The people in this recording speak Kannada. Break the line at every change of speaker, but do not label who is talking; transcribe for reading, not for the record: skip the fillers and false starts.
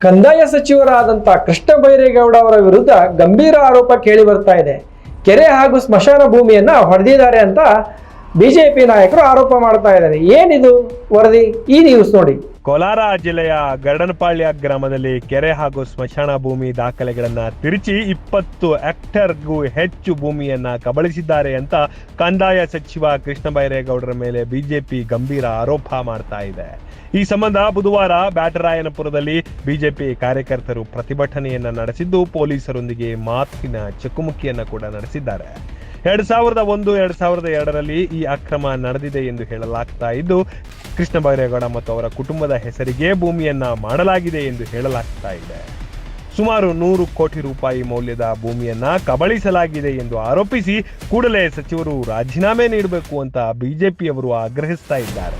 ಕಂದಾಯ ಸಚಿವರಾದಂಥ ಕೃಷ್ಣ ಬೈರೇಗೌಡ ಅವರ ವಿರುದ್ಧ ಗಂಭೀರ ಆರೋಪ ಕೇಳಿ ಬರ್ತಾ ಇದೆ. ಕೆರೆ ಹಾಗೂ ಸ್ಮಶಾನ ಭೂಮಿಯನ್ನ ಹೊಡೆದಿದ್ದಾರೆ ಅಂತ ಬಿಜೆಪಿ ನಾಯಕರು ಆರೋಪ ಮಾಡ್ತಾ ಇದ್ದಾರೆ. ಏನಿದು ವರದಿ? ಈ ನ್ಯೂಸ್ ನೋಡಿ.
ಕೋಲಾರ ಜಿಲ್ಲೆಯ ಗರಡನಪಾಳ್ಯ ಗ್ರಾಮದಲ್ಲಿ ಕೆರೆ ಹಾಗೂ ಸ್ಮಶಾನ ಭೂಮಿ ದಾಖಲೆಗಳನ್ನ ತಿರುಚಿ 20 ಹೆಕ್ಟೇರ್ಗೂ ಹೆಚ್ಚು ಭೂಮಿಯನ್ನ ಕಬಳಿಸಿದ್ದಾರೆ ಅಂತ ಕಂದಾಯ ಸಚಿವ ಕೃಷ್ಣ ಬೈರೇಗೌಡರ ಮೇಲೆ ಬಿಜೆಪಿ ಗಂಭೀರ ಆರೋಪ ಮಾಡ್ತಾ ಇದೆ. ಈ ಸಂಬಂಧ ಬುಧವಾರ ಬ್ಯಾಟರಾಯನಪುರದಲ್ಲಿ ಬಿಜೆಪಿ ಕಾರ್ಯಕರ್ತರು ಪ್ರತಿಭಟನೆಯನ್ನ ನಡೆಸಿದ್ದು ಪೊಲೀಸರೊಂದಿಗೆ ಮಾತಿನ ಚಕಮಕಿಯನ್ನ ಕೂಡ ನಡೆಸಿದ್ದಾರೆ. 2001-2002ರಲ್ಲಿ ಈ ಅಕ್ರಮ ನಡೆದಿದೆ ಎಂದು ಹೇಳಲಾಗ್ತಾ ಇದ್ದು, ಕೃಷ್ಣ ಬೈರೇಗೌಡ ಮತ್ತು ಅವರ ಕುಟುಂಬದ ಹೆಸರಿಗೆ ಭೂಮಿಯನ್ನ ಮಾಡಲಾಗಿದೆ ಎಂದು ಹೇಳಲಾಗ್ತಾ ಇದೆ. ಸುಮಾರು 100 ಕೋಟಿ ರೂಪಾಯಿ ಮೌಲ್ಯದ ಭೂಮಿಯನ್ನ ಕಬಳಿಸಲಾಗಿದೆ ಎಂದು ಆರೋಪಿಸಿ ಕೂಡಲೇ ಸಚಿವರು ರಾಜೀನಾಮೆ ನೀಡಬೇಕು ಅಂತ ಬಿಜೆಪಿಯವರು ಆಗ್ರಹಿಸ್ತಾ ಇದ್ದಾರೆ.